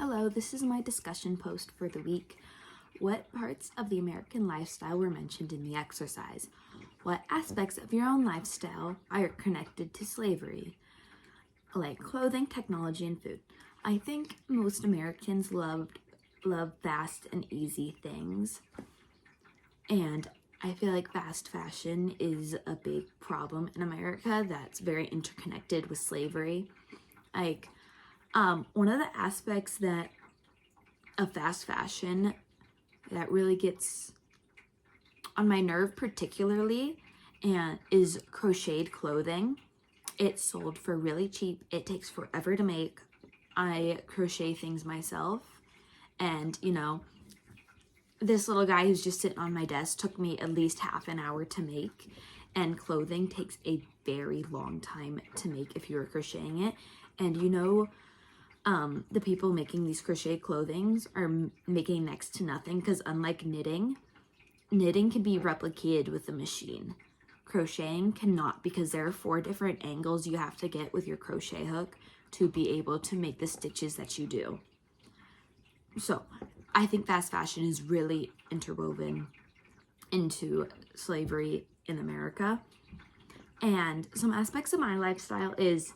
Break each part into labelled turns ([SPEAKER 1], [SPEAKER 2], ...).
[SPEAKER 1] Hello, this is my discussion post for the week. What parts of the American lifestyle were mentioned in the exercise? What aspects of your own lifestyle are connected to slavery? Like clothing, technology, and food. I think most Americans love fast and easy things. And I feel like fast fashion is a big problem in America that's very interconnected with slavery. One of the aspects of fast fashion that really gets on my nerve particularly and is crocheted clothing. It's sold for really cheap. It takes forever to make. I crochet things myself, and this little guy who's just sitting on my desk took me at least half an hour to make, and clothing takes a very long time to make if you're crocheting it. And the people making these crochet clothings are making next to nothing, because unlike knitting can be replicated with a machine. Crocheting cannot, because there are 4 different angles you have to get with your crochet hook to be able to make the stitches that you do. So I think fast fashion is really interwoven into slavery in America. And some aspects of my lifestyle is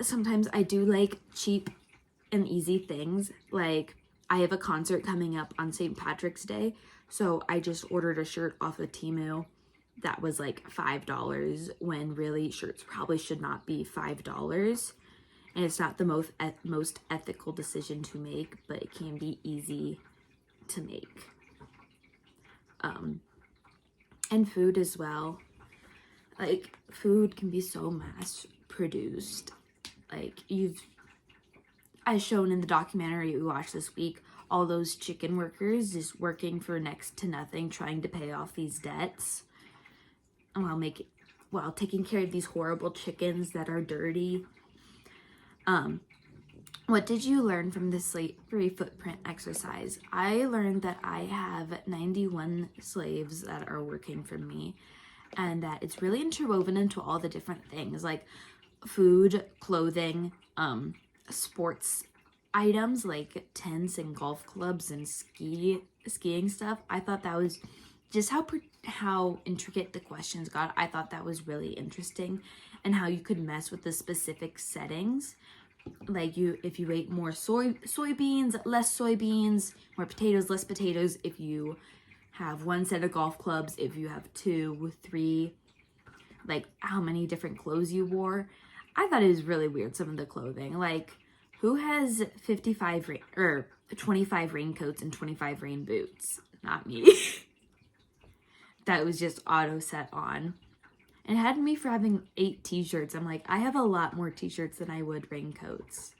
[SPEAKER 1] sometimes I do like cheap and easy things. Like I have a concert coming up on St. Patrick's Day, so I just ordered a shirt off of Temu that was like $5 when really shirts probably should not be $5. And it's not the most ethical decision to make, but it can be easy to make. And food as well. Like food can be so mass produced. As shown in the documentary we watched this week, all those chicken workers just working for next to nothing, trying to pay off these debts while taking care of these horrible chickens that are dirty. What did you learn from the slavery footprint exercise? I learned that I have 91 slaves that are working for me, and that it's really interwoven into all the different things like food, clothing, sports items like tents and golf clubs and skiing stuff. I thought that was just how intricate the questions got. I thought that was really interesting, and how you could mess with the specific settings. Like if you ate more soybeans, less soybeans, more potatoes, less potatoes, if you have 1 set of golf clubs, if you have 2, 3, like how many different clothes you wore. I thought it was really weird, some of the clothing. Like, who has 25 raincoats and 25 rain boots? Not me. That was just auto set on. And it had me for having 8 t-shirts. I'm like, I have a lot more t-shirts than I would raincoats.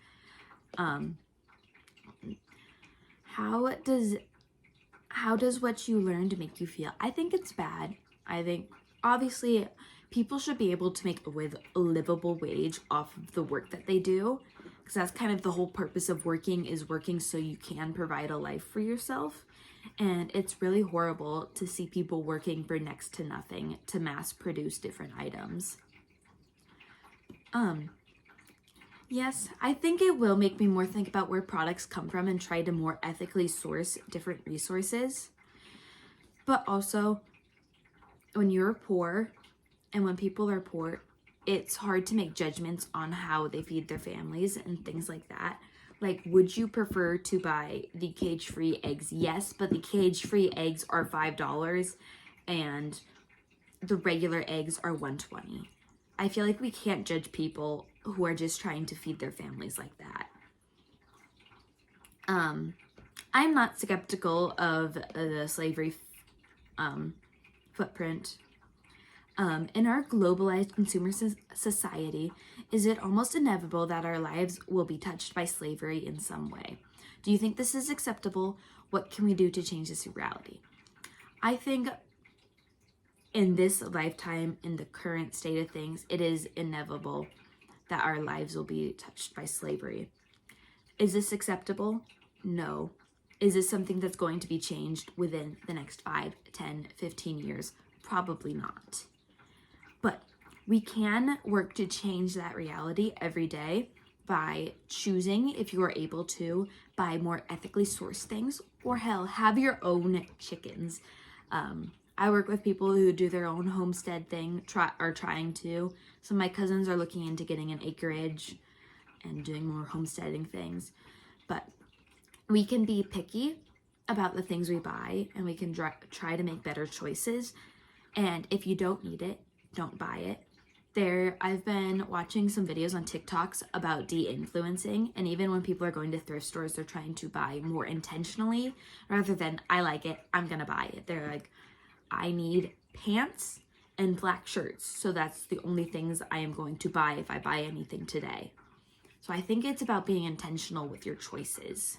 [SPEAKER 1] How does what you learned make you feel? I think it's bad. I think obviously people should be able to make a livable wage off of the work that they do, because that's kind of the whole purpose of working, is working so you can provide a life for yourself. And it's really horrible to see people working for next to nothing to mass produce different items. Yes, I think it will make me more think about where products come from and try to more ethically source different resources. But also, when you're poor and when people are poor, it's hard to make judgments on how they feed their families and things like that. Like, would you prefer to buy the cage-free eggs? Yes, but the cage-free eggs are $5 and the regular eggs are $1.20. I feel like we can't judge people who are just trying to feed their families like that. I'm not skeptical of the slavery footprint. In our globalized consumer society, is it almost inevitable that our lives will be touched by slavery in some way? Do you think this is acceptable? What can we do to change this reality? I think in this lifetime, in the current state of things, it is inevitable that our lives will be touched by slavery. Is this acceptable? No. Is this something that's going to be changed within the next 5, 10, 15 years? Probably not. But we can work to change that reality every day by choosing, if you are able to, buy more ethically sourced things, or hell, have your own chickens. I work with people who do their own homestead thing, are trying to. Some of my cousins are looking into getting an acreage and doing more homesteading things. But we can be picky about the things we buy, and we can try to make better choices. And if you don't need it, don't buy it. I've been watching some videos on TikToks about de-influencing, and even when people are going to thrift stores, they're trying to buy more intentionally rather than, I like it, I'm gonna buy it. They're like, I need pants and black shirts, so that's the only things I am going to buy if I buy anything today. So I think it's about being intentional with your choices.